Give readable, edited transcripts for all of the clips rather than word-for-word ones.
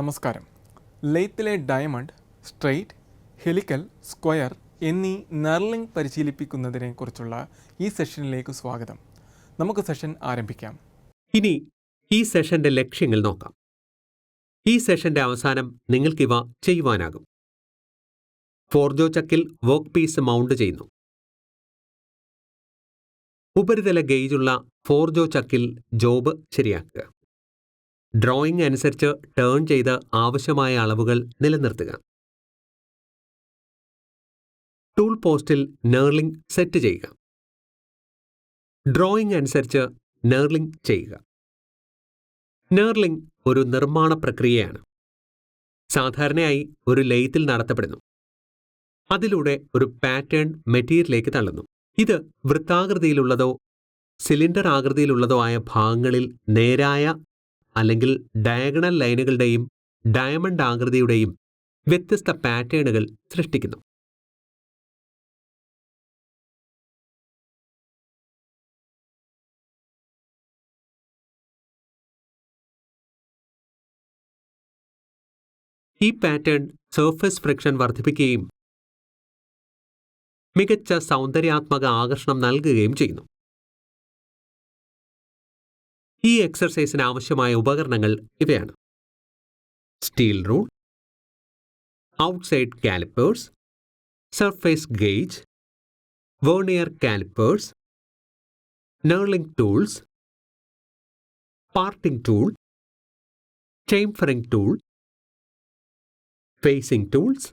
നമസ്കാരം. ലെയ്ത്തിലെ diamond, straight, helical, square എന്നീ knurling പരിശീലിപ്പിക്കുന്നതിനെക്കുറിച്ചുള്ള ഈ സെഷനിലേക്ക് സ്വാഗതം. നമുക്ക് സെഷൻ ആരംഭിക്കാം. ഇനി ഈ സെഷന്റെ ലക്ഷ്യങ്ങൾ നോക്കാം. ഈ സെഷന്റെ അവസാനം നിങ്ങൾക്കിവ ചെയ്യുവാനാകും. ഫോർജോ ചക്കിൽ വർക്ക് പീസ് മൗണ്ട് ചെയ്യുന്നു. ഉപരിതല ഗേജുള്ള ഫോർജോ ചക്കിൽ ജോബ് ശരിയാക്കുക. ഡ്രോയിംഗ് അനുസരിച്ച് ടേൺ ചെയ്ത് ആവശ്യമായ അളവുകൾ നിലനിർത്തുക. ടൂൾ പോസ്റ്റിൽ നെർലിംഗ് സെറ്റ് ചെയ്യുക. ഡ്രോയിംഗ് അനുസരിച്ച് നെർലിംഗ് ചെയ്യുക. നെർലിംഗ് ഒരു നിർമ്മാണ പ്രക്രിയയാണ്. സാധാരണയായി ഒരു ലെയ്ത്തിൽ നടത്തപ്പെടുന്നു. അതിലൂടെ ഒരു പാറ്റേൺ മെറ്റീരിയലിലേക്ക് തള്ളുന്നു. ഇത് വൃത്താകൃതിയിലുള്ളതോ സിലിണ്ടർ ആകൃതിയിലുള്ളതോ ആയ ഭാഗങ്ങളിൽ നേരായ അല്ലെങ്കിൽ ഡയഗണൽ ലൈനുകളുടെയും ഡയമണ്ട് ആകൃതിയുടെയും വ്യത്യസ്ത പാറ്റേണുകൾ സൃഷ്ടിക്കുന്നു. ഈ പാറ്റേൺ സർഫസ് ഫ്രിക്ഷൻ വർദ്ധിപ്പിക്കുകയും മികച്ച സൗന്ദര്യാത്മക ആകർഷണം നൽകുകയും ചെയ്യുന്നു. ഈ എക്സർസൈസിന് ആവശ്യമായ ഉപകരണങ്ങൾ ഇവയാണ്: steel rule, outside callipers, surface gauge, vernier callipers, knurling tools, parting tool, chamfering tool, facing tools,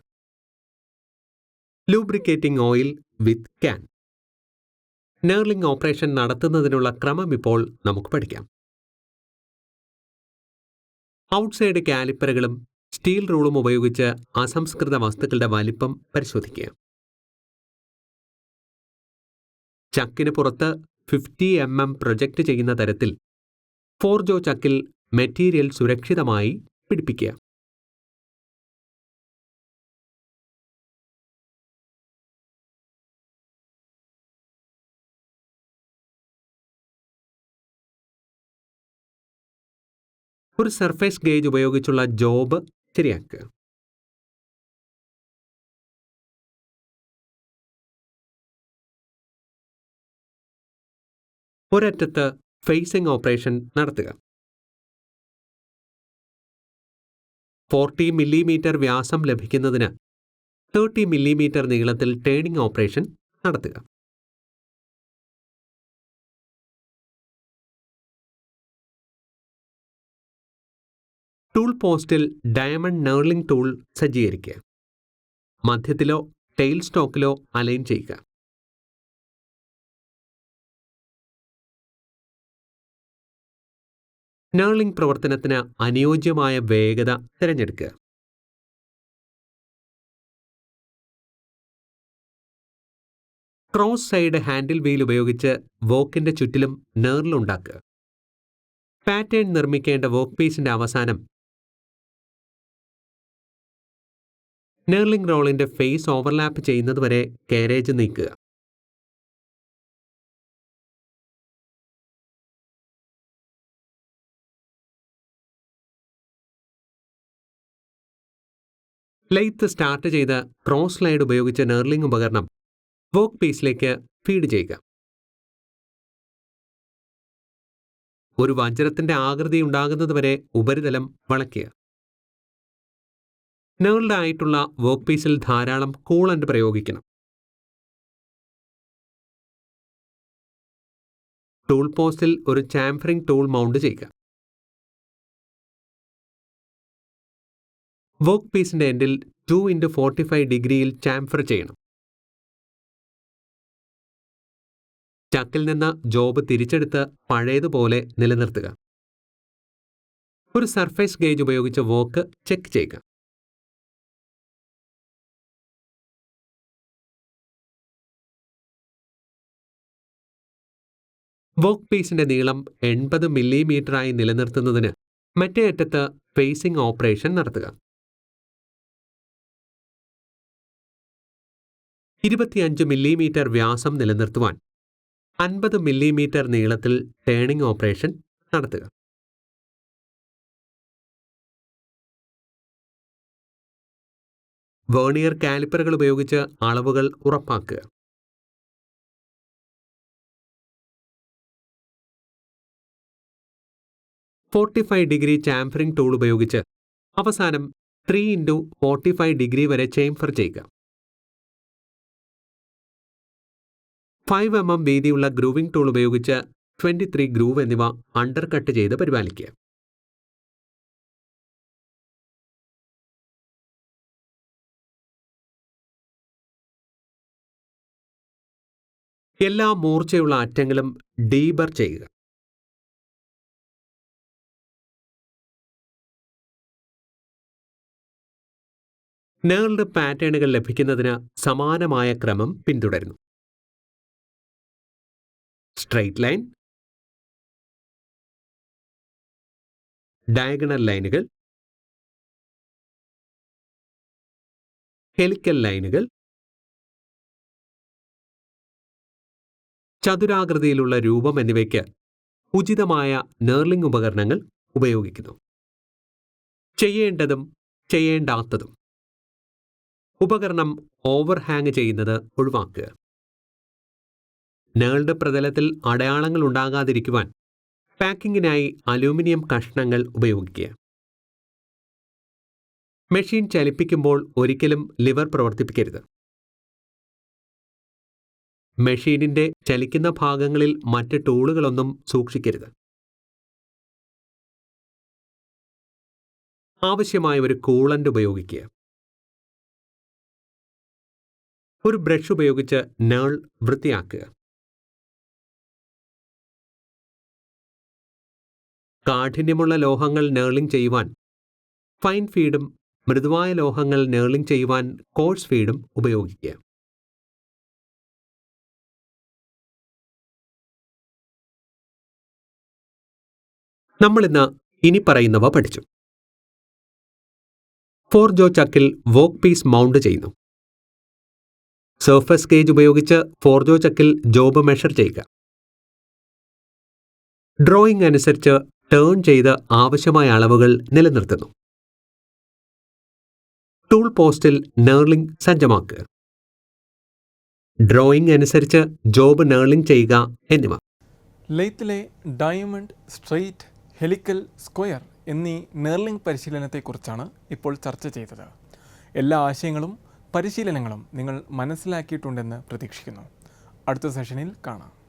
lubricating oil with can. Knurling operation നടത്തുന്നതിനുള്ള ക്രമം ഇപ്പോൾ നമുക്ക് പഠിക്കാം. ഔട്ട്സൈഡ് കാലിപ്പറുകളും സ്റ്റീൽ റൂളും ഉപയോഗിച്ച് അസംസ്കൃത വസ്തുക്കളുടെ വലിപ്പം പരിശോധിക്കുക. ചക്കിന് പുറത്ത് 50 mm പ്രൊജക്റ്റ് ചെയ്യുന്ന തരത്തിൽ ഫോർജോ ചക്കിൽ മെറ്റീരിയൽ സുരക്ഷിതമായി പിടിപ്പിക്കുക. ഒരു സർഫേസ് ഗേജ് ഉപയോഗിച്ചുള്ള ജോബ് ശരിയാക്കുക. ഒരറ്റത്ത് ഫേസിംഗ് ഓപ്പറേഷൻ നടത്തുക. 40 mm വ്യാസം ലഭിക്കുന്നതിന് 30 mm നീളത്തിൽ ടേണിംഗ് ഓപ്പറേഷൻ നടത്തുക. ടൂൾ പോസ്റ്റിൽ ഡയമണ്ട് നെർലിംഗ് ടൂൾ സജ്ജീകരിക്കുക. മധ്യത്തിലോ ടെയിൽ സ്റ്റോക്കിലോ അലൈൻ ചെയ്യുക. നെർലിംഗ് പ്രവർത്തനത്തിന് അനുയോജ്യമായ വേഗത തിരഞ്ഞെടുക്കുക. ക്രോസ് സൈഡ് ഹാൻഡിൽ വീൽ ഉപയോഗിച്ച് വോക്കിന്റെ ചുറ്റിലും നെർൽ ഉണ്ടാക്കുക. പാറ്റേൺ നിർമ്മിക്കേണ്ട വർക്ക് പീസിന്റെ അവസാനം നെർലിംഗ് റോളിന്റെ ഫേസ് ഓവർലാപ്പ് ചെയ്യുന്നതുവരെ കാരേജ് നീക്കുക. ലെയ്ത്ത് സ്റ്റാർട്ട് ചെയ്ത് ക്രോസ് സ്ലൈഡ് ഉപയോഗിച്ച് നെർലിംഗ് ഉപകരണം വർക്ക് പീസിലേക്ക് ഫീഡ് ചെയ്യുക. ഒരു വജ്രത്തിന്റെ ആകൃതി ഉണ്ടാകുന്നതുവരെ ഉപരിതലം വളയ്ക്കുക. നെർൽഡ് ആയിട്ടുള്ള വർക്ക് പീസിൽ ധാരാളം കൂളന്റ് പ്രയോഗിക്കണം. ടൂൾ പോസ്റ്റിൽ ഒരു ചാംഫറിംഗ് ടൂൾ മൗണ്ട് ചെയ്യുക. വർക്ക് പീസിന്റെ എൻഡിൽ 2x45 ഡിഗ്രിയിൽ ചാംഫർ ചെയ്യണം. ചക്കിൽ നിന്ന് ജോബ് തിരിച്ചെടുത്ത് പഴയതുപോലെ നിലനിർത്തുക. ഒരു സർഫേസ് ഗേജ് ഉപയോഗിച്ച് വർക്ക് ചെക്ക് ചെയ്യുക. വർക്ക് പീസിന്റെ നീളം 80 mm നിലനിർത്തുന്നതിന് മറ്റേ അറ്റത്ത് ഫേസിംഗ് ഓപ്പറേഷൻ നടത്തുക. 25 mm വ്യാസം നിലനിർത്തുവാൻ 50 mm നീളത്തിൽ ടേണിംഗ് ഓപ്പറേഷൻ നടത്തുക. വേർണിയർ കാലിപ്പറുകൾ ഉപയോഗിച്ച് അളവുകൾ ഉറപ്പാക്കുക. ഡിഗ്രി ചാംഫറിംഗ് ടൂൾ ഉപയോഗിച്ച് അവസാനം 3x45 ഡിഗ്രി വരെ ചേംഫർ ചെയ്യുക. 5 mm വീതിയുള്ള ഗ്രൂവിംഗ് ടൂൾ ഉപയോഗിച്ച് 23 ഗ്രൂവ് എന്നിവ അണ്ടർ കട്ട് ചെയ്ത് പരിപാലിക്കുക. എല്ലാ മൂർച്ചയുള്ള അറ്റങ്ങളും ഡീബർ ചെയ്യുക. നേൾഡ് പാറ്റേണുകൾ ലഭിക്കുന്നതിന് സമാനമായ ക്രമം പിന്തുടരുന്നു. സ്ട്രെയിറ്റ് ലൈൻ, ഡയഗണൽ ലൈനുകൾ, ഹെലിക്കൽ ലൈനുകൾ, ചതുരാകൃതിയിലുള്ള രൂപം എന്നിവയ്ക്ക് ഉചിതമായ നേർലിംഗ് ഉപകരണങ്ങൾ ഉപയോഗിക്കുന്നു. ചെയ്യേണ്ടതും ചെയ്യേണ്ടാത്തതും. ഉപകരണം ഓവർഹാങ് ചെയ്യുന്നത് ഒഴിവാക്കുക. നേൾഡ് പ്രതലത്തിൽ അടയാളങ്ങൾ ഉണ്ടാകാതിരിക്കുവാൻ പാക്കിങ്ങിനായി അലൂമിനിയം കഷ്ണങ്ങൾ ഉപയോഗിക്കുക. മെഷീൻ ചലിപ്പിക്കുമ്പോൾ ഒരിക്കലും ലിവർ പ്രവർത്തിപ്പിക്കരുത്. മെഷീനിന്റെ ചലിക്കുന്ന ഭാഗങ്ങളിൽ മറ്റ് ടൂളുകളൊന്നും സൂക്ഷിക്കരുത്. ആവശ്യമായ ഒരു കൂളന്റ് ഉപയോഗിക്കുക. ഒരു ബ്രഷ് ഉപയോഗിച്ച് നേൾ വൃത്തിയാക്കുക. കാഠിന്യമുള്ള ലോഹങ്ങൾ നേർലിംഗ് ചെയ്യുവാൻ ഫൈൻ ഫീഡും മൃദുവായ ലോഹങ്ങൾ നേർലിംഗ് ചെയ്യുവാൻ കോഴ്സ് ഫീഡും ഉപയോഗിക്കുക. നമ്മളിന്ന് ഇനി പറയുന്നവ പഠിച്ചു. ഫോർജോ ചക്കിൽ വർക്ക് പീസ് മൗണ്ട് ചെയ്യുന്നു. സർഫസ് ഗേജ് ഉപയോഗിച്ച് ഫോർജോ ചക്കിൽ ജോബ് മെഷർ ചെയ്യുക. ഡ്രോയിങ് അനുസരിച്ച് ടേൺ ചെയ്ത് ആവശ്യമായ അളവുകൾ നിലനിർത്തുന്നു. ടൂൾ പോസ്റ്റിൽ നേർലിംഗ് സജ്ജമാക്കുക. ഡ്രോയിങ് അനുസരിച്ച് ജോബ് നേർലിംഗ് ചെയ്യുക എന്നിവ. ലെയ്ത്തിലെ ഡയമണ്ട്, സ്ട്രെയിറ്റ്, ഹെലിക്കൽ, സ്ക്വയർ എന്നീ നേർലിംഗ് പരിശീലനത്തെക്കുറിച്ചാണ് ഇപ്പോൾ ചർച്ച ചെയ്തത്. എല്ലാ ആശയങ്ങളും പരിശീലനങ്ങളും നിങ്ങൾ മനസ്സിലാക്കിയിട്ടുണ്ടെന്ന് പ്രതീക്ഷിക്കുന്നു. അടുത്ത സെഷനിൽ കാണാം.